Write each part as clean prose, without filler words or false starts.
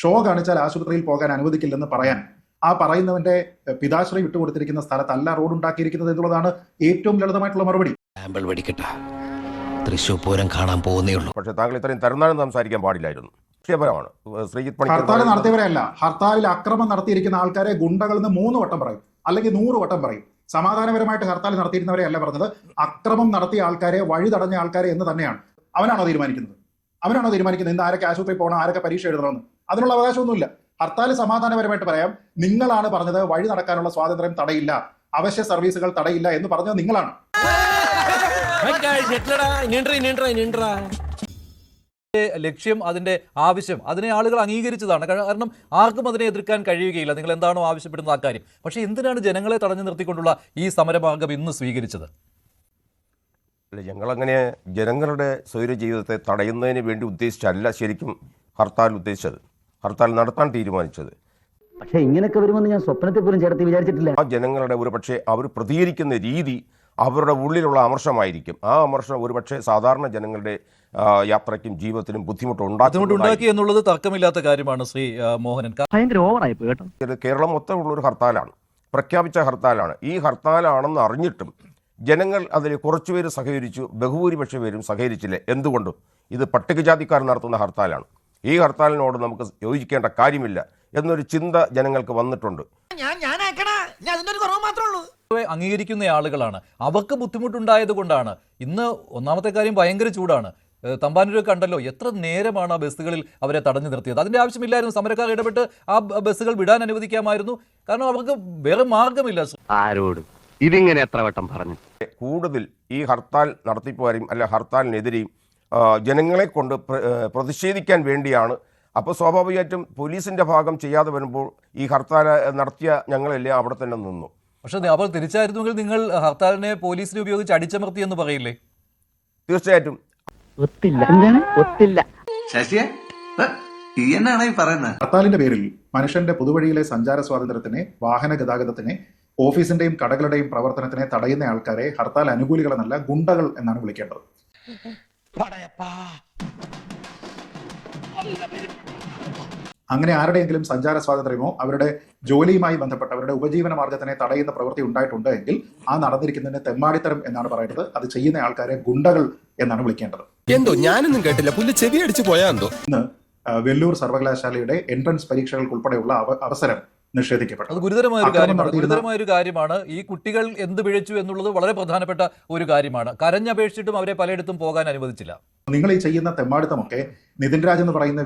Show കാണിച്ചാൽ ആശുപത്രിയിൽ പോകാൻ അനുവദിക്കില്ലെന്ന് പറയാൻ ആ പറയുന്നവന്റെ പിതാശ്രീ വിട്ടുകൊടുത്തിരിക്കുന്ന സ്ഥലത്തല്ല റോഡ് ഉണ്ടാക്കിയിരിക്കുന്നത് എന്നുള്ളതാണ് ഏറ്റവും ലളിതമായിട്ടുള്ള മറുപടി. തൃശ്ശൂർ പൂരം കാണാൻ പോകുന്നേ ഉള്ളൂ. പക്ഷേ താങ്കൾ ഇത്രയും തരുന്നാലും സംസാരിക്കാൻ പാടില്ലായിരുന്നു. ക്ഷേപരമാണ്. ഹർത്താൽ നടത്തിയവരെയല്ല, ഹർത്താലിൽ അക്രമം നടത്തിയിരിക്കുന്ന ആൾക്കാരെ ഗുണ്ടകൾ എന്ന് 3 വട്ടം പറയും, അല്ലെങ്കിൽ 100 വട്ടം പറയും. സമാധാനപരമായിട്ട് ഹർത്താൽ നടത്തിയിരുന്നവരെ അല്ല പറഞ്ഞത്, അക്രമം നടത്തിയ ആൾക്കാരെ, വഴി തടഞ്ഞ ആൾക്കാരെ എന്ന് തന്നെയാണ്. അവനാണോ തീരുമാനിക്കുന്നത്? ഇന്ന് ആരൊക്കെ ആശുപത്രിയിൽ പോകണം, ആരൊക്കെ പരീക്ഷ എഴുതണമെന്ന്? അതിനുള്ള അവകാശമൊന്നുമില്ല. ഹർത്താൽ സമാധാനപരമായിട്ട് പറയാം. നിങ്ങളാണ് പറഞ്ഞത് വഴി നടക്കാനുള്ള സ്വാതന്ത്ര്യം തടയില്ല, അവശ്യ സർവീസുകൾ തടയില്ല എന്ന് പറഞ്ഞത് നിങ്ങളാണ്. ലക്ഷ്യം, അതിന്റെ ആവശ്യം, അതിനെ ആളുകൾ അംഗീകരിച്ചതാണ്. കാരണം ആർക്കും അതിനെ എതിർക്കാൻ കഴിയുകയില്ല, നിങ്ങൾ എന്താണോ ആവശ്യപ്പെടുന്നത് ആ കാര്യം. പക്ഷെ എന്തിനാണ് ജനങ്ങളെ തടഞ്ഞു നിർത്തിക്കൊണ്ടുള്ള ഈ സമരമാർഗം ഇന്ന് സ്വീകരിച്ചത്? ഞങ്ങളങ്ങനെ ജനങ്ങളുടെ സ്വൈര ജീവിതത്തെ തടയുന്നതിന് വേണ്ടി ഉദ്ദേശിച്ചല്ല ശരിക്കും ഹർത്താൽ ഉദ്ദേശിച്ചത്, ഹർത്താൽ നടത്താൻ തീരുമാനിച്ചത്. പക്ഷേ ഇങ്ങനെയൊക്കെ വരുമെന്ന് ഞാൻ സ്വപ്നത്തെ പോലും ചേർത്ത് വിചാരിച്ചിട്ടില്ല. ആ ജനങ്ങളുടെ പക്ഷേ അവർ പ്രതികരിക്കുന്ന രീതി അവരുടെ ഉള്ളിലുള്ള അമർഷമായിരിക്കും. ആ അമർഷം ഒരുപക്ഷെ സാധാരണ ജനങ്ങളുടെ യാത്രയ്ക്കും ജീവിതത്തിനും ബുദ്ധിമുട്ടുണ്ടാക്കി എന്നുള്ളത് തർക്കമില്ലാത്ത കാര്യമാണ്. ശ്രീ മോഹനൻ, ഭയങ്കര ഓവറായി പോയി കേട്ടോ. കേരളം മൊത്തമുള്ളൊരു ഹർത്താലാണ്, പ്രഖ്യാപിച്ച ഹർത്താലാണ്. ഈ ഹർത്താലാണെന്ന് അറിഞ്ഞിട്ടും ജനങ്ങൾ അതിൽ കുറച്ചുപേര് സഹകരിച്ചു, ബഹുഭൂരിപക്ഷ പേരും സഹകരിച്ചില്ല. എന്തുകൊണ്ടും ഇത് പട്ടികജാതിക്കാർ നടത്തുന്ന ഹർത്താലാണ്, ഈ ഹർത്താലിനോട് നമുക്ക് യോജിക്കേണ്ട കാര്യമില്ല എന്നൊരു ചിന്ത ജനങ്ങൾക്ക് വന്നിട്ടുണ്ട്. അംഗീകരിക്കുന്ന ആളുകളാണ്, അവർക്ക് ബുദ്ധിമുട്ടുണ്ടായത് കൊണ്ടാണ്. ഇന്ന് ഒന്നാമത്തെ കാര്യം ഭയങ്കര ചൂടാണ്. തമ്പാനൂർ കണ്ടല്ലോ, എത്ര നേരമാണ് ആ ബസ്സുകളിൽ അവരെ തടഞ്ഞു നിർത്തിയത്. അതിന്റെ ആവശ്യമില്ലായിരുന്നു. സമരക്കാർ ഇടപെട്ട് ആ ബസ്സുകൾ വിടാൻ അനുവദിക്കാമായിരുന്നു. കാരണം അവർക്ക് വേറെ മാർഗമില്ല. ആരോടും ഇതിങ്ങനെ എത്ര വട്ടം പറഞ്ഞു. കൂടുതൽ ഈ ഹർത്താൽ നടത്തിപ്പോരും അല്ല ഹർത്താലിനെതിരെയും ജനങ്ങളെ കൊണ്ട് പ്രതിഷേധിക്കാൻ വേണ്ടിയാണ്. അപ്പോൾ സ്വാഭാവികമായിട്ടും പോലീസിന്റെ ഭാഗം ചെയ്യാതെ വരുമ്പോൾ ഈ ഹർത്താൽ നടത്തിയ ഞങ്ങളെല്ലാം അവിടെ തന്നെ നിന്നു. പക്ഷെ അപ്പോൾ തിരിച്ചായിരുന്നെങ്കിൽ നിങ്ങൾ ഹർത്താലിനെ പോലീസിനെ ഉപയോഗിച്ച് അടിച്ചമർത്തി എന്ന് പറയില്ലേ? തീർച്ചയായിട്ടും ഹർത്താലിന്റെ പേരിൽ മനുഷ്യന്റെ പൊതുവഴിയിലെ സഞ്ചാര സ്വാതന്ത്ര്യത്തിനെ, വാഹന ഗതാഗതത്തിനെ, ഓഫീസിന്റെയും കടകളുടെയും പ്രവർത്തനത്തിനെ തടയുന്ന ആൾക്കാരെ ഹർത്താൽ അനുകൂലികളെന്നല്ല, ഗുണ്ടകൾ എന്നാണ് വിളിക്കേണ്ടത്. അങ്ങനെ ആരുടെയെങ്കിലും സഞ്ചാര സ്വാതന്ത്ര്യമോ അവരുടെ ജോലിയുമായി ബന്ധപ്പെട്ട അവരുടെ ഉപജീവന മാർഗത്തിനെ തടയുന്ന പ്രവൃത്തി ഉണ്ടായിട്ടുണ്ട് എങ്കിൽ ആ നടന്നിരിക്കുന്നതിന് തെമ്മാടിത്തരം എന്നാണ് പറയുന്നത്. അത് ചെയ്യുന്ന ആൾക്കാരെ ഗുണ്ടകൾ എന്നാണ് വിളിക്കേണ്ടത്. എന്തോ ഞാനൊന്നും കേട്ടില്ല, പുല്ല് ചെവി അടിച്ചു പോയാ എന്തോ. ഇന്ന് വെല്ലൂർ സർവകലാശാലയുടെ എൻട്രൻസ് പരീക്ഷകൾക്ക് ഉൾപ്പെടെയുള്ള അവസരം നിഷേധിക്കപ്പെട്ടു. അത് ഗുരുതരമായ ഒരു കാര്യമാണ്. ഈ കുട്ടികൾ എന്ത് പിഴച്ചു എന്നുള്ളത് വളരെ പ്രധാനപ്പെട്ട ഒരു കാര്യമാണ്. കരഞ്ഞപേക്ഷിച്ചിട്ടും അവരെ പലയിടത്തും പോകാൻ അനുവദിച്ചില്ല. നിങ്ങൾ ഈ ചെയ്യുന്ന തെമ്മാടിത്തമൊക്കെ നിതിൻ രാജ് എന്ന് പറയുന്ന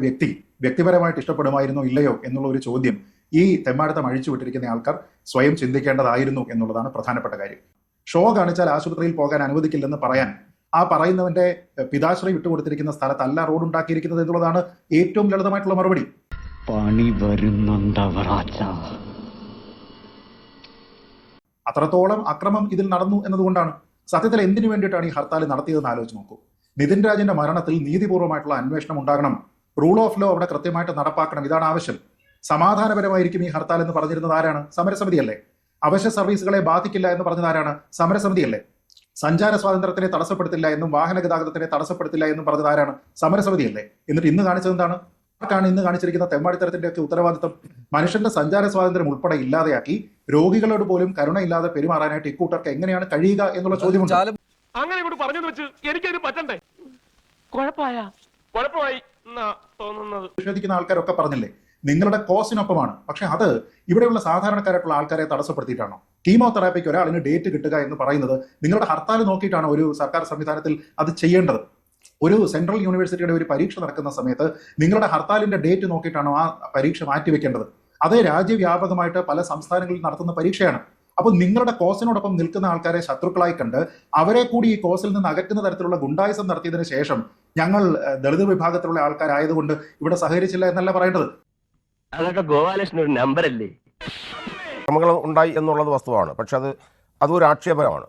വ്യക്തിപരമായിട്ട് ഇഷ്ടപ്പെടുമായിരുന്നോ ഇല്ലയോ എന്നുള്ള ഒരു ചോദ്യം ഈ തെമ്മാടിത്തം അഴിച്ചുവിട്ടിരിക്കുന്ന ആൾക്കാർ സ്വയം ചിന്തിക്കേണ്ടതായിരുന്നു എന്നുള്ളതാണ് പ്രധാനപ്പെട്ട കാര്യം. ഷോ കാണിച്ചാൽ ആശുപത്രിയിൽ പോകാൻ അനുവദിക്കില്ലെന്ന് പറയാൻ ആ പറയുന്നവന്റെ പിതാശ്രീ വിട്ടുകൊടുത്തിരിക്കുന്ന സ്ഥലത്തല്ല റോഡ് ഉണ്ടാക്കിയിരിക്കുന്നത് എന്നുള്ളതാണ് ഏറ്റവും ലളിതമായിട്ടുള്ള മറുപടി. അത്രത്തോളം അക്രമം ഇതിൽ നടന്നു എന്നതുകൊണ്ടാണ്. സത്യത്തിൽ എന്തിനു വേണ്ടിയിട്ടാണ് ഈ ഹർത്താൽ നടത്തിയതെന്ന് ആലോചിച്ച് നോക്കൂ. നിതിൻ രാജിന്റെ മരണത്തിൽ നീതിപൂർവ്വമായിട്ടുള്ള അന്വേഷണം ഉണ്ടാകണം, റൂൾ ഓഫ് ലോ അവിടെ കൃത്യമായിട്ട് നടപ്പാക്കണം, ഇതാണ് ആവശ്യം. സമാധാനപരമായിരിക്കും ഈ ഹർത്താൽ എന്ന് പറഞ്ഞിരുന്നത് ആരാണ്? സമരസമിതിയല്ലേ. അവശ്യ സർവീസുകളെ ബാധിക്കില്ല എന്ന് പറഞ്ഞത് ആരാണ്? സമരസമിതിയല്ലേ. സഞ്ചാര സ്വാതന്ത്ര്യത്തിനെ തടസ്സപ്പെടുത്തില്ല എന്നും വാഹന ഗതാഗതത്തിനെ തടസ്സപ്പെടുത്തില്ല എന്നും പറഞ്ഞത് ആരാണ്? സമരസമിതിയല്ലേ. എന്നിട്ട് ഇന്ന് കാണിച്ചത് എന്താണ്? ആർക്കാണ് ഇന്ന് കാണിച്ചിരിക്കുന്ന തെമ്മാടിത്തരത്തിന്റെ ഒക്കെ ഉത്തരവാദിത്വം? മനുഷ്യന്റെ സഞ്ചാര സ്വാതന്ത്ര്യം ഉൾപ്പെടെ ഇല്ലാതെയാക്കി രോഗികളോട് പോലും കരുണയില്ലാതെ പെരുമാറാനായിട്ട് ഇക്കൂട്ടർക്ക് എങ്ങനെയാണ് കഴിയുക എന്നുള്ള ചോദ്യമുണ്ട്. അങ്ങനെ ഇങ്ങോട്ട് പറഞ്ഞെന്ന് വെച്ച് എനിക്കതിന് പറ്റണ്ടേ? കുഴപ്പമായി തോന്നുന്നത്. നിഷേധിക്കുന്ന ആൾക്കാരൊക്കെ പറഞ്ഞില്ലേ നിങ്ങളുടെ കോസിനൊപ്പമാണ്. പക്ഷെ അത് ഇവിടെയുള്ള സാധാരണക്കാരായിട്ടുള്ള ആൾക്കാരെ തടസ്സപ്പെടുത്തിയിട്ടാണോ? കീമോതെറാപ്പിക്ക് ഒരാളിന് ഡേറ്റ് കിട്ടുക എന്ന് പറയുന്നത് നിങ്ങളുടെ ഹർത്താൽ നോക്കിയിട്ടാണ് ഒരു സർക്കാർ സംവിധാനത്തിൽ അത് ചെയ്യേണ്ടത്? ഒരു സെൻട്രൽ യൂണിവേഴ്സിറ്റിയുടെ ഒരു പരീക്ഷ നടക്കുന്ന സമയത്ത് നിങ്ങളുടെ ഹർത്താലിന്റെ ഡേറ്റ് നോക്കിയിട്ടാണോ ആ പരീക്ഷ മാറ്റിവെക്കേണ്ടത്? അത് രാജ്യവ്യാപകമായിട്ട് പല സംസ്ഥാനങ്ങളിൽ നടത്തുന്ന പരീക്ഷയാണ്. അപ്പോൾ നിങ്ങളുടെ കോസിനോടൊപ്പം നിൽക്കുന്ന ആൾക്കാരെ ശത്രുക്കളായി കണ്ട് അവരെ കൂടി ഈ കോസിൽ നിന്ന് അകറ്റുന്ന തരത്തിലുള്ള ഗുണ്ടായിസം നടത്തിയതിനു ശേഷം ഞങ്ങൾ ദളിത് വിഭാഗത്തിലുള്ള ആൾക്കാരായതുകൊണ്ട് ഇവിടെ സഹകരിച്ചില്ല എന്നല്ല പറയേണ്ടത്. അതൊക്കെ ഗോപാലകൃഷ്ണൻ ഒരു നമ്പറല്ലേ? ശ്രമങ്ങൾ ഉണ്ടായി എന്നുള്ളത് വസ്തുവാണ്. പക്ഷെ അതൊരു ആക്ഷേപമാണ്.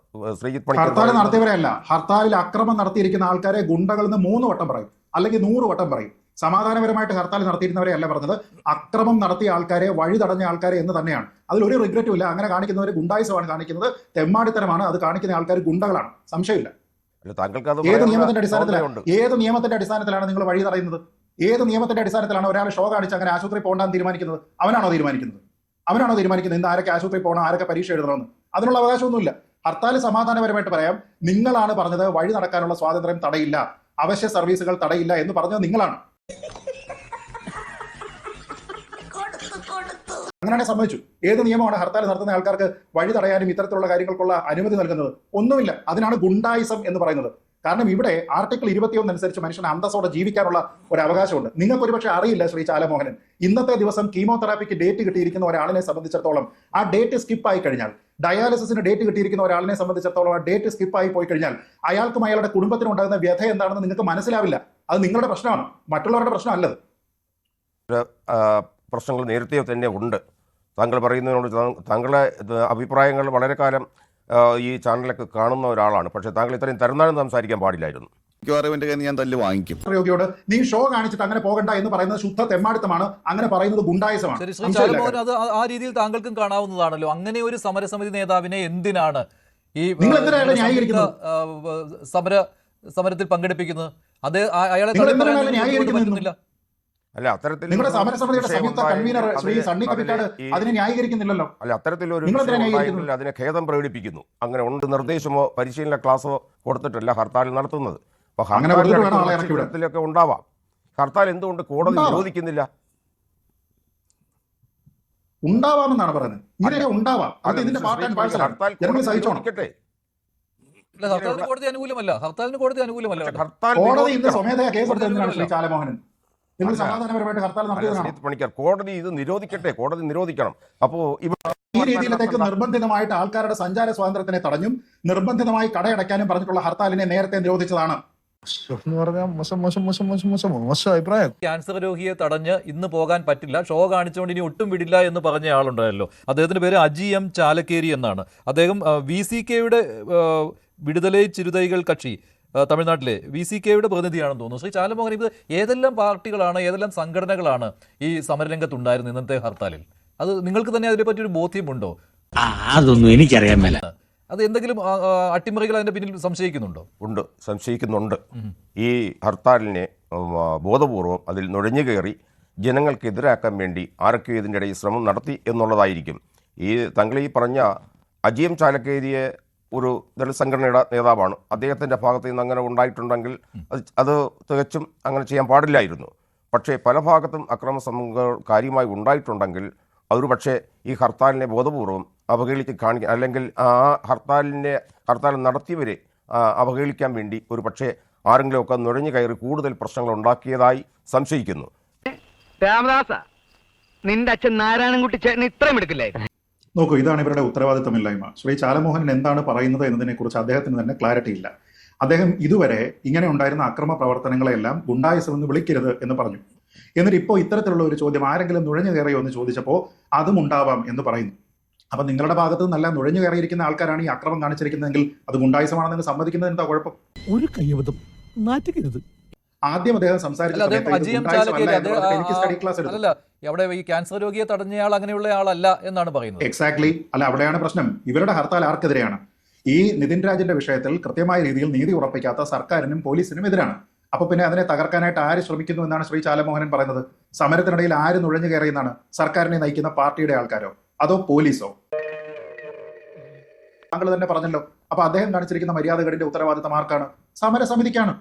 ഹർത്താൽ നടത്തിയവരെയല്ല, ഹർത്താലിൽ അക്രമം നടത്തിയിരിക്കുന്ന ആൾക്കാരെ ഗുണ്ടകൾ എന്ന് 3 വട്ടം പറയും, അല്ലെങ്കിൽ 100 വട്ടം പറയും. സമാധാനപരമായിട്ട് ഹർത്താൽ നടത്തിയിരുന്നവരെ അല്ല പറഞ്ഞത്, അക്രമം നടത്തിയ ആൾക്കാരെ, വഴി തടഞ്ഞ ആൾക്കാരെ എന്ന് തന്നെയാണ്. അതിലൊരു റിഗ്രറ്റും ഇല്ല. അങ്ങനെ കാണിക്കുന്നവർ ഗുണ്ടായിസമാണ് കാണിക്കുന്നത്, തെമ്മാടിത്തരമാണ്. അത് കാണിക്കുന്ന ആൾക്കാർ ഗുണ്ടകളാണ്, സംശയമില്ല. ഏത് നിയമത്തിന്റെ അടിസ്ഥാനത്തിലാണ് നിങ്ങൾ വഴി തടയുന്നത്? ഏത് നിയമത്തിന്റെ അടിസ്ഥാനത്തിലാണ് ഒരാൾ ഷോ കാണിച്ച് അങ്ങനെ ആശുപത്രി പോകണ്ടെന്ന് തീരുമാനിക്കുന്നത്? അവനാണോ തീരുമാനിക്കുന്നത് ഇന്ന് ആരൊക്കെ ആശുപത്രി പോകണം, ആരൊക്കെ പരീക്ഷ എഴുതണമെന്ന്? അതിനുള്ള അവകാശമൊന്നുമില്ല. ഹർത്താൽ സമാധാനപരമായിട്ട് പറയാം. നിങ്ങളാണ് പറഞ്ഞത് വഴി നടക്കാനുള്ള സ്വാതന്ത്ര്യം തടയില്ല, അവശ്യ സർവീസുകൾ തടയില്ല എന്ന് പറഞ്ഞത് നിങ്ങളാണ്. അങ്ങനെ സമ്മതിച്ചു. ഏത് നിയമമാണ് ഹർത്താൽ നടത്തുന്ന ആൾക്കാർക്ക് വഴി തടയാനും ഇത്തരത്തിലുള്ള കാര്യങ്ങൾക്കുള്ള അനുമതി നൽകുന്നത്? ഒന്നുമില്ല. അതിനാണ് ഗുണ്ടായിസം എന്ന് പറയുന്നത്. കാരണം ഇവിടെ ആർട്ടിക്കിൾ 21 അനുസരിച്ച് മനുഷ്യന് അന്തസ്സോടെ ജീവിക്കാനുള്ള ഒരു അവകാശമുണ്ട്. നിങ്ങൾക്ക് ഒരുപക്ഷെ അറിയില്ല ശ്രീ ചാലമോഹനൻ, ഇന്നത്തെ ദിവസം കീമോതെറാപ്പിക്ക് ഡേറ്റ് കിട്ടിയിരിക്കുന്ന ഒരാളിനെ സംബന്ധിച്ചിടത്തോളം ആ ഡേറ്റ് സ്കിപ്പായി കഴിഞ്ഞാൽ, ഡയാലിസിന് ഡേറ്റ് കിട്ടിയിരിക്കുന്ന ഒരാളിനെ സംബന്ധിച്ചിടത്തോളം ആ ഡേറ്റ് സ്കിപ്പായി പോയി കഴിഞ്ഞാൽ അയാൾക്കും അയാളുടെ കുടുംബത്തിനുണ്ടാകുന്ന വ്യഥ എന്താണെന്ന് നിങ്ങൾക്ക് മനസ്സിലാവില്ല. അത് നിങ്ങളുടെ പ്രശ്നമാണ്, മറ്റുള്ളവരുടെ പ്രശ്നമല്ലത്. പ്രശ്നങ്ങൾ നേരത്തെ തന്നെ ഉണ്ട്. താങ്കൾ പറയുന്നതിനോട് താങ്കളുടെ അഭിപ്രായങ്ങൾ വളരെ കാലം ഈ ചാനലൊക്കെ കാണുന്ന ഒരാളാണ്. പക്ഷേ താങ്കൾ ഇത്രയും തരുന്നാലും സംസാരിക്കാൻ പാടില്ലായിരുന്നു. ഞാൻ തല്ല് വാങ്ങിക്കും. രോഗിയോട് നീ ഷോ കാണിച്ചിട്ട് അങ്ങനെ പോകണ്ട എന്ന് പറയുന്നത് ശുദ്ധ തെമ്മാടിത്തമാണ്. അങ്ങനെ പറയുന്നത് ഗുണ്ടായിസമാണ്. ശരി, ശ്രീ ചാലമോഹൻ, അത് ആ രീതിയിൽ താങ്കൾക്കും കാണാവുന്നതാണല്ലോ. അങ്ങനെ ഒരു സമരസമിതി നേതാവിനെ എന്തിനാണ് ഈ സമരത്തിൽ പങ്കെടുപ്പിക്കുന്നത്? അത് അയാളെ ന്യായീകരിക്കുന്നില്ല. അല്ല, അത്തരത്തിൽ നിങ്ങളുടെ സമരസമിതിയുടെ സംയുക്ത കൺവീനർ ശ്രീ സണ്ണി കപ്പിക്കാട് അതിനെ ന്യായീകരിക്കുന്നില്ലല്ലോ. അല്ല, അത്തരത്തിലൊരു അതിനെ ഖേദം പ്രകടിപ്പിക്കുന്നു. അങ്ങനെ ഉണ്ട് നിർദ്ദേശമോ പരിശീലന ക്ലാസ്സോ കൊടുത്തിട്ടല്ല ഹർത്താൽ നടത്തുന്നത്. അപ്പൊ ഹർത്താലൊക്കെ ഉണ്ടാവാം. ഹർത്താൽ എന്തുകൊണ്ട് കോടതി നിരോധിക്കുന്നില്ല? ഉണ്ടാവാമെന്നാണ് പറയുന്നത്. ഇങ്ങനെ ഉണ്ടാവാം. അത് ഇതിന്റെ പാർട്ട് ആൻഡ് പാർസൽ. ജനങ്ങൾ സഹിച്ചോണം. ഹർത്താലിന് കോടതി അനുകൂലമല്ല. കോടതി ഇന്ന് സ്വമേധയാ കേസ് എടുത്തതാണ് ശ്രീ ചാലമോഹനൻ. നിങ്ങൾ സമാധാനപരമായിട്ട് ഹർത്താൽ നടത്തിയതാണ്. കോടതി ഇത് നിരോധിക്കട്ടെ, കോടതി നിരോധിക്കണം. അപ്പോ ഈ രീതിയിലേക്ക് നിർബന്ധിതമായിട്ട് ആൾക്കാരുടെ സഞ്ചാര സ്വാതന്ത്ര്യത്തിനെ തടഞ്ഞും നിർബന്ധിതമായി കടയടയ്ക്കാനും പറഞ്ഞിട്ടുള്ള ഹർത്താലിനെ നേരത്തെ നിരോധിച്ചതാണ്. അഭിപ്രായം. ക്യാൻസർ രോഗിയെ തടഞ്ഞ് ഇന്ന് പോകാൻ പറ്റില്ല, ഷോ കാണിച്ചുകൊണ്ട് ഇനി ഒട്ടും വിടില്ല എന്ന് പറഞ്ഞ ആളുണ്ടായല്ലോ. അദ്ദേഹത്തിന്റെ പേര് അജി എം ചാലക്കേരി എന്നാണ്. അദ്ദേഹം VCKയുടെ വിടുതലൈ ചിരുതൈകൾ കക്ഷി തമിഴ്നാട്ടിലെ VCKയുടെ പ്രതിനിധിയാണെന്ന് തോന്നുന്നു. ശ്രീ ചാലമോഹൻ, ഇത് ഏതെല്ലാം പാർട്ടികളാണ്, ഏതെല്ലാം സംഘടനകളാണ് ഈ സമരരംഗത്തുണ്ടായിരുന്നത് ഇന്നത്തെ ഹർത്താലിൽ? അത് നിങ്ങൾക്ക് തന്നെ അതിനെപ്പറ്റി ഒരു ബോധ്യമുണ്ടോ? അതൊന്നും എനിക്കറിയാൻ മേല. അത് എന്തെങ്കിലും അട്ടിമറികൾ അതിന്റെ പിന്നിൽ സംശയിക്കുന്നുണ്ടോ? ഉണ്ട്, സംശയിക്കുന്നുണ്ട്. ഈ ഹർത്താലിനെ ബോധപൂർവം അതിൽ നുഴഞ്ഞു കയറി ജനങ്ങൾക്കെതിരാക്കാൻ വേണ്ടി ആരൊക്കെ ഇതിൻ്റെ ഇടയിൽ ശ്രമം നടത്തി എന്നുള്ളതായിരിക്കും. താങ്കൾ ഈ പറഞ്ഞ അജിയം ചാലക്കേരിയെ ഒരു ദളിത് സംഘടനയുടെ നേതാവാണ്. അദ്ദേഹത്തിൻ്റെ ഭാഗത്ത് നിന്ന് അങ്ങനെ ഉണ്ടായിട്ടുണ്ടെങ്കിൽ അത് തികച്ചും അങ്ങനെ ചെയ്യാൻ പാടില്ലായിരുന്നു. പക്ഷേ പല ഭാഗത്തും അക്രമ സംഭവങ്ങൾ കാര്യമായി ഉണ്ടായിട്ടുണ്ടെങ്കിൽ അതൊരു പക്ഷേ ഈ ഹർത്താലിനെ ബോധപൂർവം അവഹേളിച്ച് കാണിക്കാൻ, അല്ലെങ്കിൽ ആ ഹർത്താൽ നടത്തിയവരെ അവഹേളിക്കാൻ വേണ്ടി ഒരു പക്ഷേ ആരെങ്കിലുമൊക്കെ നുഴഞ്ഞു കയറി കൂടുതൽ പ്രശ്നങ്ങൾ ഉണ്ടാക്കിയതായി സംശയിക്കുന്നു. രാമദാസ, നിന്റെ അച്ഛൻ നാരായണൻകുട്ടി ചേട്ടൻ ഇത്രയും എടുക്കില്ലേ? നോക്കൂ, ഇതാണ് ഇവരുടെ ഉത്തരവാദിത്തമില്ലായ്മ. ശ്രീ ചാലമോഹൻ എന്താണ് പറയുന്നത് എന്നതിനെ കുറിച്ച് അദ്ദേഹത്തിന് തന്നെ ക്ലാരിറ്റി ഇല്ല. അദ്ദേഹം ഇതുവരെ ഇങ്ങനെ ഉണ്ടായിരുന്ന അക്രമ പ്രവർത്തനങ്ങളെല്ലാം ഗുണ്ടായിസം എന്ന് വിളിക്കരുത് എന്ന് പറഞ്ഞു. എന്നിട്ട് ഇപ്പോൾ ഇത്തരത്തിലുള്ള ഒരു ചോദ്യം ആരെങ്കിലും നുഴഞ്ഞു കയറിയോ എന്ന് ചോദിച്ചപ്പോൾ അതും ഉണ്ടാവാം എന്ന് പറയുന്നു. അപ്പൊ നിങ്ങളുടെ ഭാഗത്ത് നിന്നല്ല നുഴഞ്ഞു കയറിയിരിക്കുന്ന ആൾക്കാരാണ് ഈ അക്രമം കാണിച്ചിരിക്കുന്നതെങ്കിൽ അത് ഗുണ്ടായിസമാണെന്ന് സമ്മതിക്കുന്നത് എന്താ കുഴപ്പം? ഒരു കയ്യബദ്ധം നാറ്റുകരുത്. ആദ്യം അദ്ദേഹം സംസാരിച്ച അവിടെ ഈ ക്യാൻസർ രോഗിയെ തടഞ്ഞയാൾ അങ്ങനെയുള്ള ആളല്ല എന്നാണ് പറയുന്നത്. എക്സാക്ട്ലി. അല്ല, അവിടെയാണ് പ്രശ്നം. ഇവരുടെ ഹർത്താൽ ആർക്കെതിരെയാണ്? ഈ നിതിൻ രാജിന്റെ വിഷയത്തിൽ കൃത്യമായ രീതിയിൽ നീതി ഉറപ്പിക്കാത്ത സർക്കാരിനും പോലീസിനും എതിരാണ്. അപ്പൊ പിന്നെ അതിനെ തകർക്കാനായിട്ട് ആര് ശ്രമിക്കുന്നു എന്നാണ് ശ്രീ ചാലമോഹനൻ പറയുന്നത്? സമരത്തിനിടയിൽ ആര് നുഴഞ്ഞു കയറിയെന്നാണ്? സർക്കാരിനെ നയിക്കുന്ന പാർട്ടിയുടെ ആൾക്കാരോ അതോ പോലീസോ? താങ്കൾ തന്നെ പറഞ്ഞല്ലോ. അപ്പൊ അദ്ദേഹം കാണിച്ചിരിക്കുന്ന മര്യാദകളുടെ ഉത്തരവാദിത്തം ആർക്കാണ്? സമരസമിതിക്കാണ്,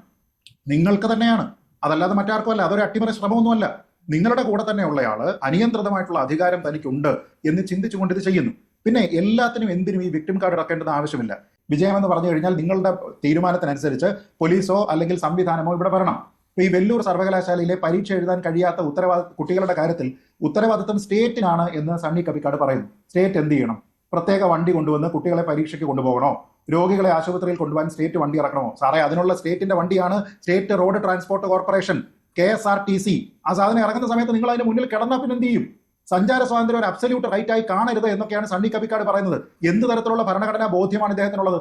നിങ്ങൾക്ക് തന്നെയാണ്. അതല്ലാതെ മറ്റാർക്കും അല്ല. അതൊരു അട്ടിമറി ശ്രമമൊന്നുമല്ല. നിങ്ങളുടെ കൂടെ തന്നെ ഉള്ളയാള് അനിയന്ത്രിതമായിട്ടുള്ള അധികാരം തനിക്കുണ്ട് എന്ന് ചിന്തിച്ചുകൊണ്ട് ഇത് ചെയ്യുന്നു. പിന്നെ എല്ലാത്തിനും എന്തിനും ഈ വിക്ടിം കാർഡ് ഇറക്കേണ്ടത് ആവശ്യമില്ല. വിജയമെന്ന് പറഞ്ഞു കഴിഞ്ഞാൽ നിങ്ങളുടെ തീരുമാനത്തിനനുസരിച്ച് പോലീസോ അല്ലെങ്കിൽ സംവിധാനമോ ഇവിടെ വരണം. ഈ വെല്ലൂർ സർവകലാശാലയിലെ പരീക്ഷ എഴുതാൻ കഴിയാത്ത കുട്ടികളുടെ കാര്യത്തിൽ ഉത്തരവാദിത്തം സ്റ്റേറ്റിനാണ് എന്ന് സണ്ണി കപ്പിക്കാട് പറയുന്നു. സ്റ്റേറ്റ് എന്ത് ചെയ്യണം? പ്രത്യേക വണ്ടി കൊണ്ടുവന്ന് കുട്ടികളെ പരീക്ഷയ്ക്ക് കൊണ്ടുപോകണോ? രോഗികളെ ആശുപത്രിയിൽ കൊണ്ടുപോകാൻ സ്റ്റേറ്റ് വണ്ടി ഇറക്കണമോ? സാറേ, അതിനുള്ള സ്റ്റേറ്റിന്റെ വണ്ടിയാണ് state road transport corporation, KSRTC. ആ സാധനം ഇറങ്ങുന്ന സമയത്ത് നിങ്ങൾ അതിന് മുന്നിൽ കിടന്നാൽ പിന്നെ എന്ത് ചെയ്യും? സഞ്ചാര സ്വാതന്ത്ര്യം ഒരു അബ്സല്യൂട്ട് റൈറ്റ് ആയി കാണരുത് എന്നൊക്കെയാണ് സണ്ണി കപ്പിക്കാട് പറയുന്നത്. എന്ത് തരത്തിലുള്ള ഭരണഘടനാ ബോധ്യമാണ് ഇദ്ദേഹത്തിനുള്ളത്?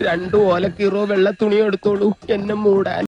2 ഓലക്കീറോ വെള്ള തുണി എടുത്തോളൂ എന്നെ മൂടാൻ.